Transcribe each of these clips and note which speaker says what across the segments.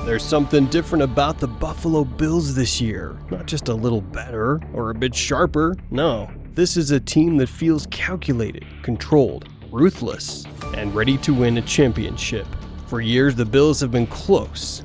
Speaker 1: There's something different about the Buffalo Bills this year. Not just a little better or a bit sharper, no. This is a team that feels calculated, controlled, ruthless, and ready to win a championship. For years, the Bills have been close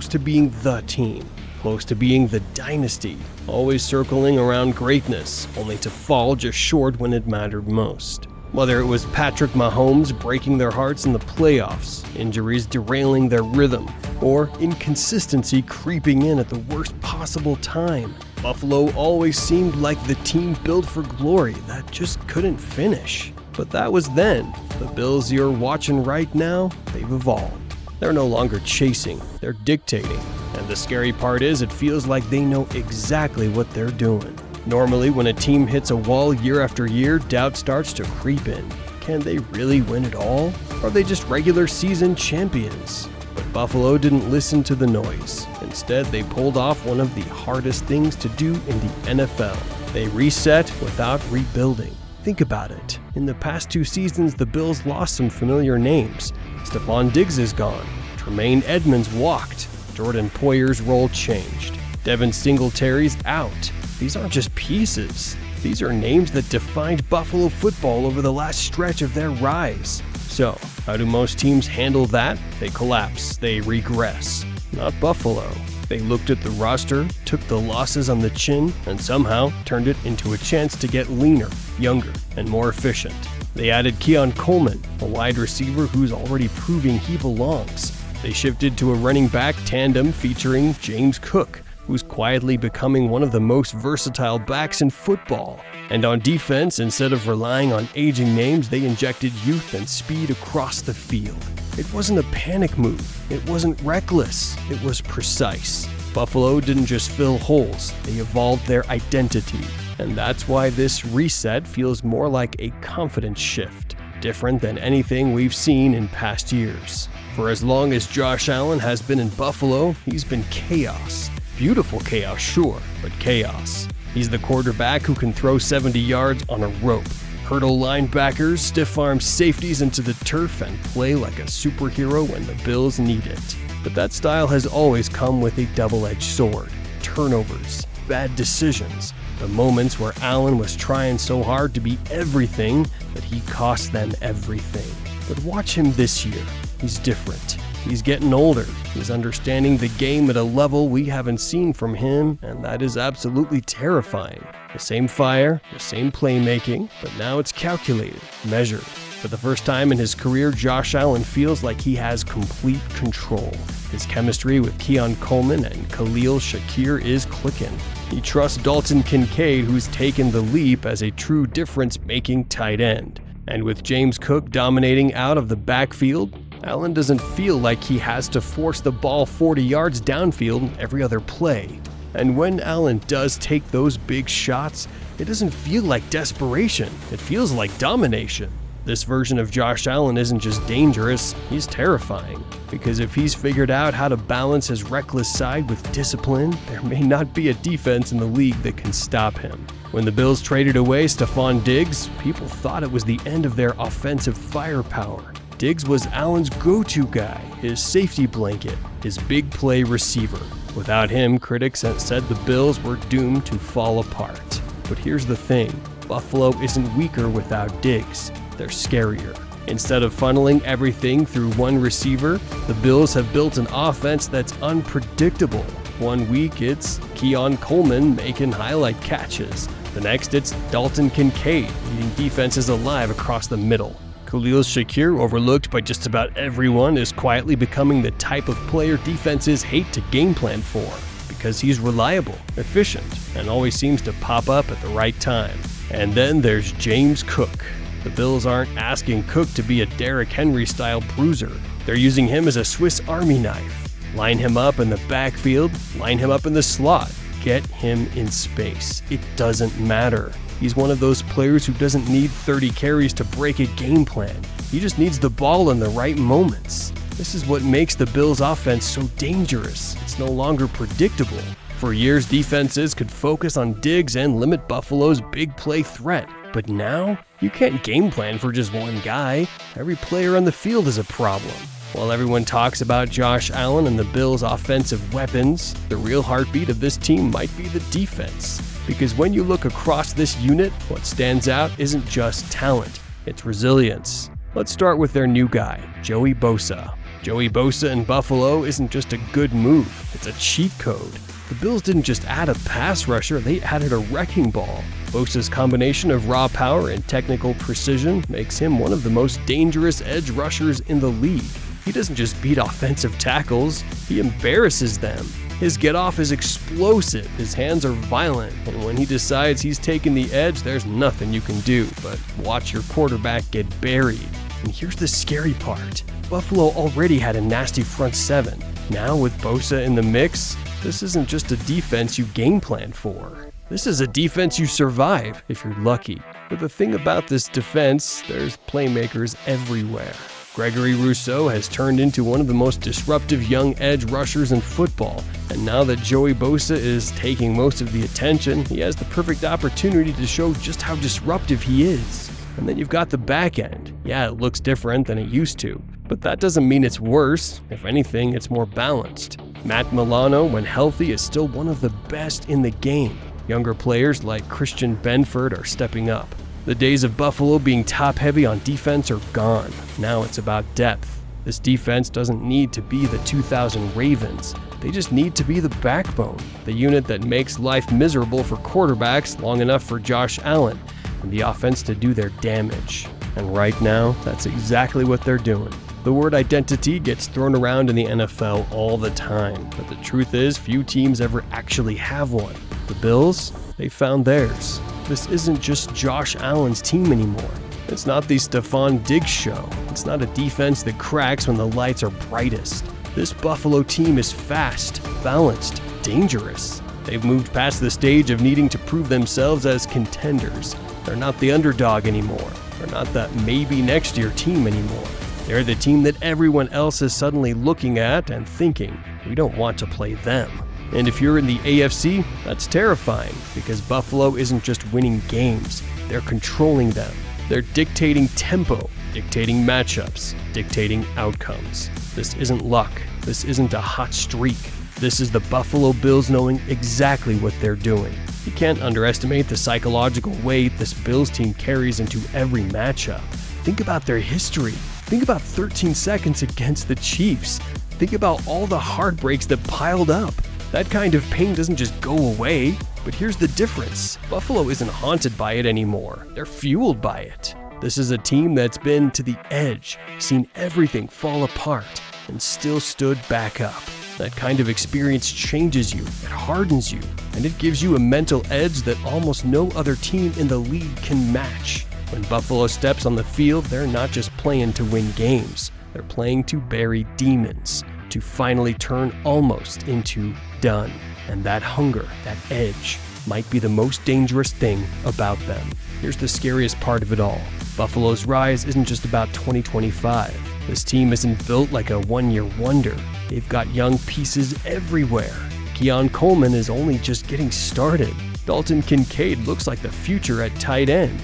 Speaker 1: to being the team, close to being the dynasty, always circling around greatness, only to fall just short when it mattered most. Whether it was Patrick Mahomes breaking their hearts in the playoffs, injuries derailing their rhythm, or inconsistency creeping in at the worst possible time, Buffalo always seemed like the team built for glory that just couldn't finish. But that was then. The Bills you're watching right now, they've evolved. They're no longer chasing, they're dictating. And the scary part is it feels like they know exactly what they're doing. Normally, when a team hits a wall year after year, doubt starts to creep in. Can they really win it all? Or are they just regular season champions? But Buffalo didn't listen to the noise. Instead, they pulled off one of the hardest things to do in the NFL. They reset without rebuilding. Think about it. In the past 2 seasons, the Bills lost some familiar names. Stephon Diggs is gone. Tremaine Edmonds walked. Jordan Poyer's role changed. Devin Singletary's out. These aren't just pieces. These are names that defined Buffalo football over the last stretch of their rise. So, how do most teams handle that? They collapse. They regress. Not Buffalo. They looked at the roster, took the losses on the chin, and somehow turned it into a chance to get leaner, younger, and more efficient. They added Keon Coleman, a wide receiver who's already proving he belongs. They shifted to a running back tandem featuring James Cook, who's quietly becoming one of the most versatile backs in football. And on defense, instead of relying on aging names, they injected youth and speed across the field. It wasn't a panic move. It wasn't reckless. It was precise. Buffalo didn't just fill holes. They evolved their identity. And that's why this reset feels more like a confidence shift, different than anything we've seen in past years. For as long as Josh Allen has been in Buffalo, he's been chaos. Beautiful chaos, sure, but chaos. He's the quarterback who can throw 70 yards on a rope, hurdle linebackers, stiff-arm safeties into the turf, and play like a superhero when the Bills need it. But that style has always come with a double-edged sword. Turnovers, bad decisions, the moments where Allen was trying so hard to be everything that he cost them everything. But watch him this year. He's different. He's getting older. He's understanding the game at a level we haven't seen from him, and that is absolutely terrifying. The same fire, the same playmaking, but now it's calculated, measured. For the first time in his career, Josh Allen feels like he has complete control. His chemistry with Keon Coleman and Khalil Shakir is clicking. He trusts Dalton Kincaid, who's taken the leap as a true difference-making tight end. And with James Cook dominating out of the backfield, Allen doesn't feel like he has to force the ball 40 yards downfield every other play. And when Allen does take those big shots, it doesn't feel like desperation. It feels like domination. This version of Josh Allen isn't just dangerous, he's terrifying. Because if he's figured out how to balance his reckless side with discipline, there may not be a defense in the league that can stop him. When the Bills traded away Stephon Diggs, people thought it was the end of their offensive firepower. Diggs was Allen's go-to guy, his safety blanket, his big play receiver. Without him, critics had said the Bills were doomed to fall apart. But here's the thing, Buffalo isn't weaker without Diggs. They're scarier. Instead of funneling everything through one receiver, the Bills have built an offense that's unpredictable. One week it's Keon Coleman making highlight catches. The next it's Dalton Kincaid eating defenses alive across the middle. Khalil Shakir, overlooked by just about everyone, is quietly becoming the type of player defenses hate to game plan for, because he's reliable, efficient, and always seems to pop up at the right time. And then there's James Cook. The Bills aren't asking Cook to be a Derrick Henry-style bruiser. They're using him as a Swiss Army knife. Line him up in the backfield, line him up in the slot. Get him in space. It doesn't matter. He's one of those players who doesn't need 30 carries to break a game plan. He just needs the ball in the right moments. This is what makes the Bills' offense so dangerous. It's no longer predictable. For years, defenses could focus on Diggs and limit Buffalo's big play threat. But now, you can't game plan for just one guy. Every player on the field is a problem. While everyone talks about Josh Allen and the Bills' offensive weapons, the real heartbeat of this team might be the defense. Because when you look across this unit, what stands out isn't just talent, it's resilience. Let's start with their new guy, Joey Bosa. Joey Bosa in Buffalo isn't just a good move, it's a cheat code. The Bills didn't just add a pass rusher, they added a wrecking ball. Bosa's combination of raw power and technical precision makes him one of the most dangerous edge rushers in the league. He doesn't just beat offensive tackles, he embarrasses them. His get-off is explosive, his hands are violent, and when he decides he's taking the edge, there's nothing you can do but watch your quarterback get buried. And here's the scary part. Buffalo already had a nasty front seven. Now with Bosa in the mix, this isn't just a defense you game plan for. This is a defense you survive if you're lucky. But the thing about this defense, there's playmakers everywhere. Gregory Rousseau has turned into one of the most disruptive young edge rushers in football, and now that Joey Bosa is taking most of the attention, he has the perfect opportunity to show just how disruptive he is. And then you've got the back end. Yeah, it looks different than it used to, but that doesn't mean it's worse. If anything, it's more balanced. Matt Milano, when healthy, is still one of the best in the game. Younger players like Christian Benford are stepping up. The days of Buffalo being top-heavy on defense are gone. Now it's about depth. This defense doesn't need to be the 2000 Ravens. They just need to be the backbone, the unit that makes life miserable for quarterbacks long enough for Josh Allen and the offense to do their damage. And right now, that's exactly what they're doing. The word identity gets thrown around in the NFL all the time, but the truth is few teams ever actually have one. The Bills, they found theirs. This isn't just Josh Allen's team anymore. It's not the Stephon Diggs show. It's not a defense that cracks when the lights are brightest. This Buffalo team is fast, balanced, dangerous. They've moved past the stage of needing to prove themselves as contenders. They're not the underdog anymore. They're not that maybe next year team anymore. They're the team that everyone else is suddenly looking at and thinking, we don't want to play them. And if you're in the AFC, that's terrifying because Buffalo isn't just winning games, they're controlling them. They're dictating tempo, dictating matchups, dictating outcomes. This isn't luck. This isn't a hot streak. This is the Buffalo Bills knowing exactly what they're doing. You can't underestimate the psychological weight this Bills team carries into every matchup. Think about their history. Think about 13 seconds against the Chiefs. Think about all the heartbreaks that piled up. That kind of pain doesn't just go away. But here's the difference. Buffalo isn't haunted by it anymore. They're fueled by it. This is a team that's been to the edge, seen everything fall apart, and still stood back up. That kind of experience changes you, it hardens you, and it gives you a mental edge that almost no other team in the league can match. When Buffalo steps on the field, they're not just playing to win games. They're playing to bury demons, to finally turn almost into done. And that hunger, that edge, might be the most dangerous thing about them. Here's the scariest part of it all. Buffalo's rise isn't just about 2025. This team isn't built like a one-year wonder. They've got young pieces everywhere. Keon Coleman is only just getting started. Dalton Kincaid looks like the future at tight end.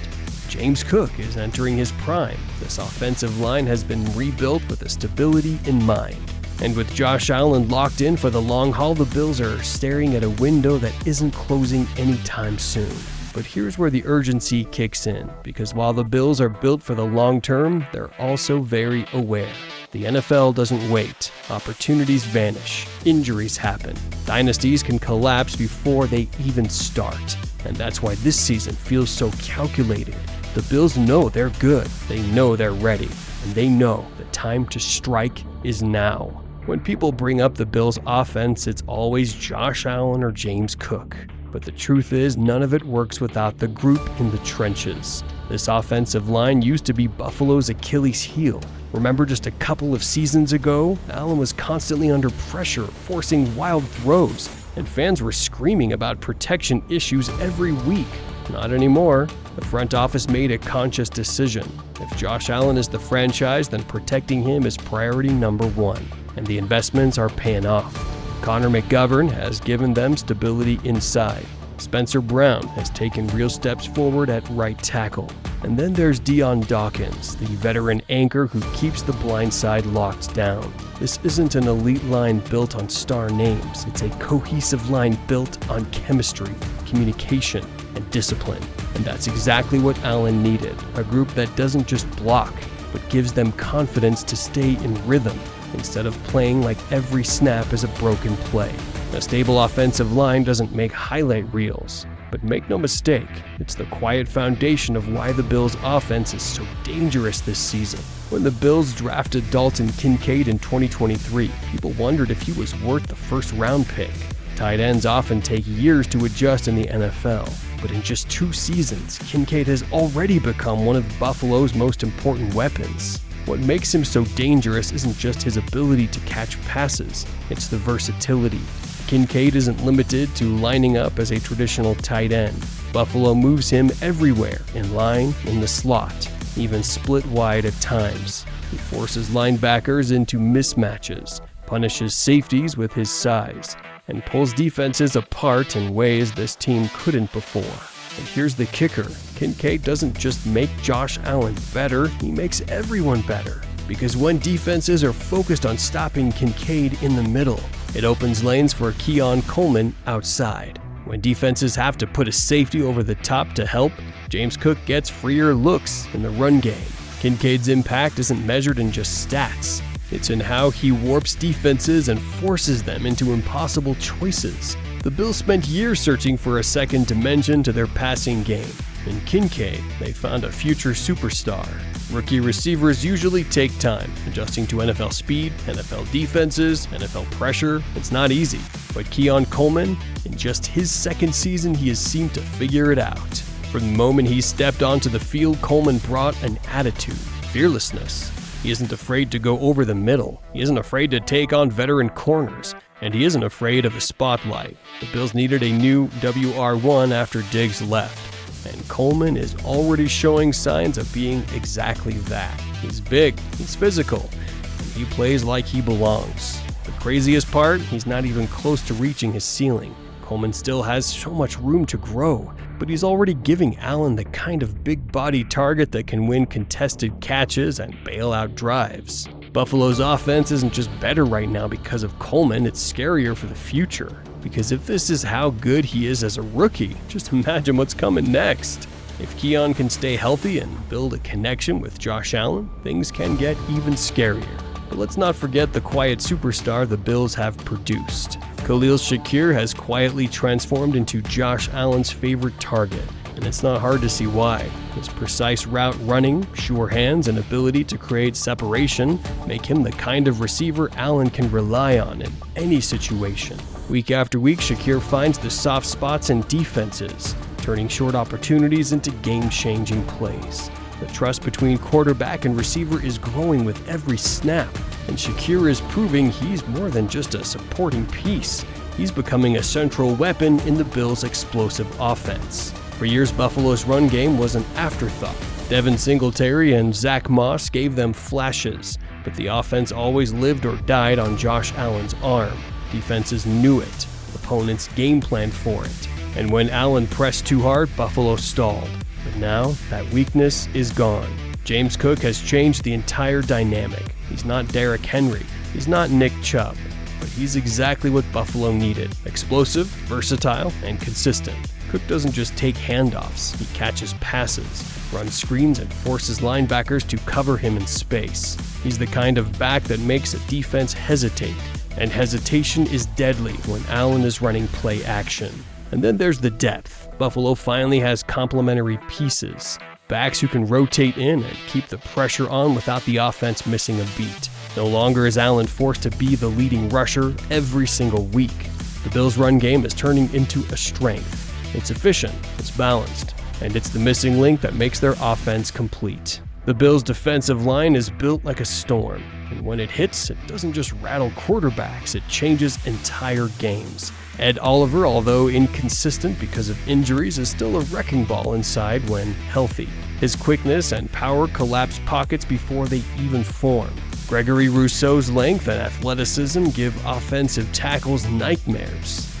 Speaker 1: James Cook is entering his prime. This offensive line has been rebuilt with the stability in mind. And with Josh Allen locked in for the long haul, the Bills are staring at a window that isn't closing anytime soon. But here's where the urgency kicks in, because while the Bills are built for the long term, they're also very aware. The NFL doesn't wait. Opportunities vanish. Injuries happen. Dynasties can collapse before they even start. And that's why this season feels so calculated. The Bills know they're good. They know they're ready. And they know the time to strike is now. When people bring up the Bills' offense, it's always Josh Allen or James Cook. But the truth is, none of it works without the group in the trenches. This offensive line used to be Buffalo's Achilles heel. Remember just a couple of seasons ago? Allen was constantly under pressure, forcing wild throws, and fans were screaming about protection issues every week. Not anymore. The front office made a conscious decision. If Josh Allen is the franchise, then protecting him is priority number one. And the investments are paying off. Connor McGovern has given them stability inside. Spencer Brown has taken real steps forward at right tackle. And then there's Dion Dawkins, the veteran anchor who keeps the blind side locked down. This isn't an elite line built on star names. It's a cohesive line built on chemistry, communication, and discipline. And that's exactly what Allen needed, a group that doesn't just block, but gives them confidence to stay in rhythm instead of playing like every snap is a broken play. A stable offensive line doesn't make highlight reels, but make no mistake, it's the quiet foundation of why the Bills' offense is so dangerous this season. When the Bills drafted Dalton Kincaid in 2023, people wondered if he was worth the first-round pick. Tight ends often take years to adjust in the NFL, but in just 2 seasons, Kincaid has already become one of Buffalo's most important weapons. What makes him so dangerous isn't just his ability to catch passes, it's the versatility. Kincaid isn't limited to lining up as a traditional tight end. Buffalo moves him everywhere, in line, in the slot, even split wide at times. He forces linebackers into mismatches, punishes safeties with his size, and pulls defenses apart in ways this team couldn't before. And here's the kicker. Kincaid doesn't just make Josh Allen better, he makes everyone better. Because when defenses are focused on stopping Kincaid in the middle, it opens lanes for Keon Coleman outside. When defenses have to put a safety over the top to help, James Cook gets freer looks in the run game. Kincaid's impact isn't measured in just stats. It's in how he warps defenses and forces them into impossible choices. The Bills spent years searching for a second dimension to their passing game. In Kincaid, they found a future superstar. Rookie receivers usually take time, adjusting to NFL speed, NFL defenses, NFL pressure. It's not easy. But Keon Coleman, in just his second season, he has seemed to figure it out. From the moment he stepped onto the field, Coleman brought an attitude, fearlessness. He isn't afraid to go over the middle. He isn't afraid to take on veteran corners. And he isn't afraid of the spotlight. The Bills needed a new WR1 after Diggs left. And Coleman is already showing signs of being exactly that. He's big, he's physical, and he plays like he belongs. The craziest part, he's not even close to reaching his ceiling. Coleman still has so much room to grow, but he's already giving Allen the kind of big body target that can win contested catches and bail out drives. Buffalo's offense isn't just better right now because of Coleman, it's scarier for the future. Because if this is how good he is as a rookie, just imagine what's coming next. If Keon can stay healthy and build a connection with Josh Allen, things can get even scarier. But let's not forget the quiet superstar the Bills have produced. Khalil Shakir has quietly transformed into Josh Allen's favorite target, and it's not hard to see why. His precise route running, sure hands, and ability to create separation make him the kind of receiver Allen can rely on in any situation. Week after week, Shakir finds the soft spots in defenses, turning short opportunities into game-changing plays. The trust between quarterback and receiver is growing with every snap, and Shakir is proving he's more than just a supporting piece. He's becoming a central weapon in the Bills' explosive offense. For years, Buffalo's run game was an afterthought. Devin Singletary and Zach Moss gave them flashes, but the offense always lived or died on Josh Allen's arm. Defenses knew it, opponents game planned for it, and when Allen pressed too hard, Buffalo stalled. But now, that weakness is gone. James Cook has changed the entire dynamic. He's not Derrick Henry, he's not Nick Chubb, but he's exactly what Buffalo needed: explosive, versatile, and consistent. Cook doesn't just take handoffs, he catches passes, runs screens, and forces linebackers to cover him in space. He's the kind of back that makes a defense hesitate, and hesitation is deadly when Allen is running play action. And then there's the depth. Buffalo finally has complementary pieces, backs who can rotate in and keep the pressure on without the offense missing a beat. No longer is Allen forced to be the leading rusher every single week. The Bills' run game is turning into a strength. It's efficient, it's balanced, and it's the missing link that makes their offense complete. The Bills' defensive line is built like a storm, and when it hits, it doesn't just rattle quarterbacks, it changes entire games. Ed Oliver, although inconsistent because of injuries, is still a wrecking ball inside when healthy. His quickness and power collapse pockets before they even form. Gregory Rousseau's length and athleticism give offensive tackles nightmares.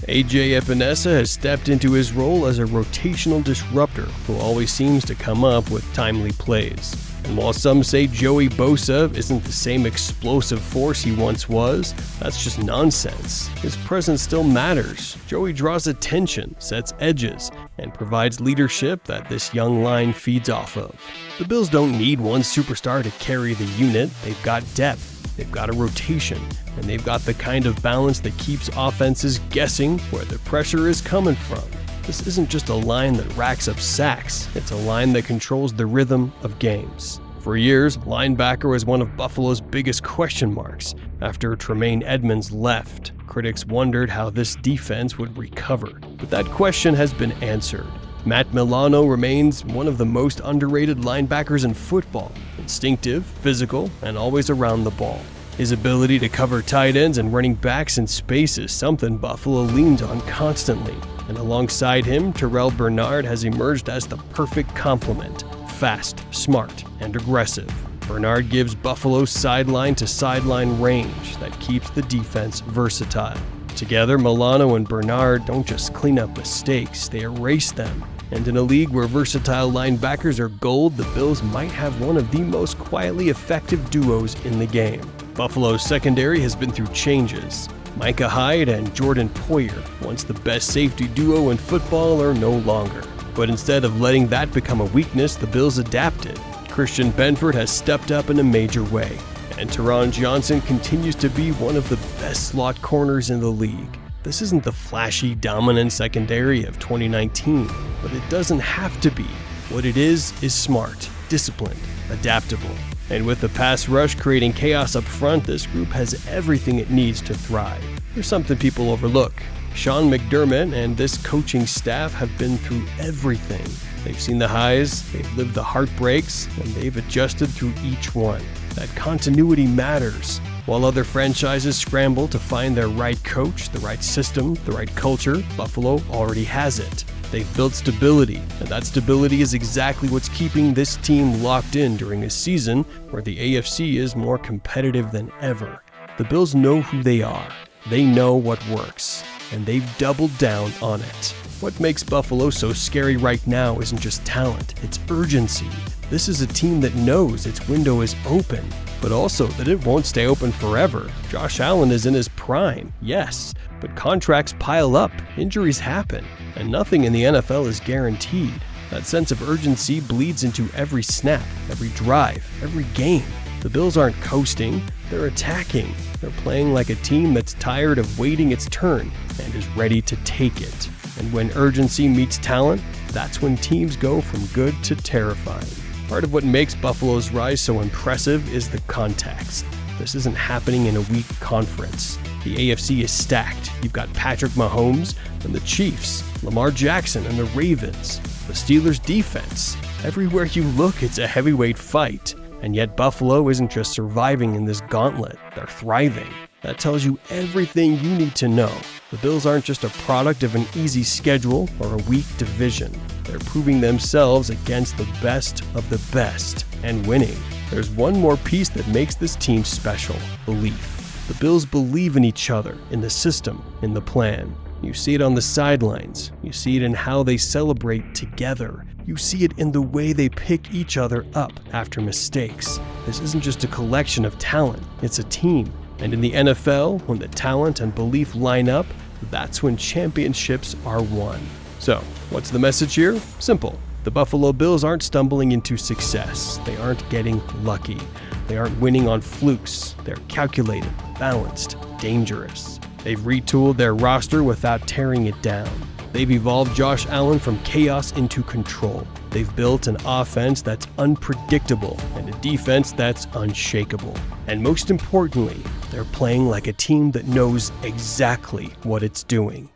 Speaker 1: A.J. Epinesa has stepped into his role as a rotational disruptor who always seems to come up with timely plays. And while some say Joey Bosa isn't the same explosive force he once was, that's just nonsense. His presence still matters. Joey draws attention, sets edges, and provides leadership that this young line feeds off of. The Bills don't need one superstar to carry the unit. They've got depth, they've got a rotation, and they've got the kind of balance that keeps offenses guessing where the pressure is coming from. This isn't just a line that racks up sacks, it's a line that controls the rhythm of games. For years, linebacker was one of Buffalo's biggest question marks. After Tremaine Edmunds left, critics wondered how this defense would recover. But that question has been answered. Matt Milano remains one of the most underrated linebackers in football. Instinctive, physical, and always around the ball. His ability to cover tight ends and running backs in space is something Buffalo leans on constantly. And alongside him, Terrell Bernard has emerged as the perfect complement. Fast, smart, and aggressive. Bernard gives Buffalo sideline-to-sideline range that keeps the defense versatile. Together, Milano and Bernard don't just clean up mistakes, they erase them. And in a league where versatile linebackers are gold, the Bills might have one of the most quietly effective duos in the game. Buffalo's secondary has been through changes. Micah Hyde and Jordan Poyer, once the best safety duo in football, are no longer. But instead of letting that become a weakness, the Bills adapted. Christian Benford has stepped up in a major way, and Teron Johnson continues to be one of the best slot corners in the league. This isn't the flashy, dominant secondary of 2019, but it doesn't have to be. What it is smart, disciplined, adaptable. And with the pass rush creating chaos up front, this group has everything it needs to thrive. There's something people overlook. Sean McDermott and this coaching staff have been through everything. They've seen the highs, they've lived the heartbreaks, and they've adjusted through each one. That continuity matters. While other franchises scramble to find their right coach, the right system, the right culture, Buffalo already has it. They've built stability, and that stability is exactly what's keeping this team locked in during a season where the AFC is more competitive than ever. The Bills know who they are. They know what works, and they've doubled down on it. What makes Buffalo so scary right now isn't just talent, it's urgency. This is a team that knows its window is open, but also that it won't stay open forever. Josh Allen is in his prime, yes, but contracts pile up, injuries happen, and nothing in the NFL is guaranteed. That sense of urgency bleeds into every snap, every drive, every game. The Bills aren't coasting, they're attacking. They're playing like a team that's tired of waiting its turn and is ready to take it. And when urgency meets talent, that's when teams go from good to terrifying. Part of what makes Buffalo's rise so impressive is the context. This isn't happening in a weak conference. The AFC is stacked. You've got Patrick Mahomes and the Chiefs, Lamar Jackson and the Ravens, the Steelers' defense. Everywhere you look, it's a heavyweight fight. And yet Buffalo isn't just surviving in this gauntlet, they're thriving. That tells you everything you need to know. The Bills aren't just a product of an easy schedule or a weak division. They're proving themselves against the best of the best and winning. There's one more piece that makes this team special: belief. The Bills believe in each other, in the system, in the plan. You see it on the sidelines. You see it in how they celebrate together. You see it in the way they pick each other up after mistakes. This isn't just a collection of talent, it's a team. And in the NFL, when the talent and belief line up, that's when championships are won. So, what's the message here? Simple. The Buffalo Bills aren't stumbling into success. They aren't getting lucky. They aren't winning on flukes. They're calculated, balanced, dangerous. They've retooled their roster without tearing it down. They've evolved Josh Allen from chaos into control. They've built an offense that's unpredictable and a defense that's unshakable. And most importantly, they're playing like a team that knows exactly what it's doing.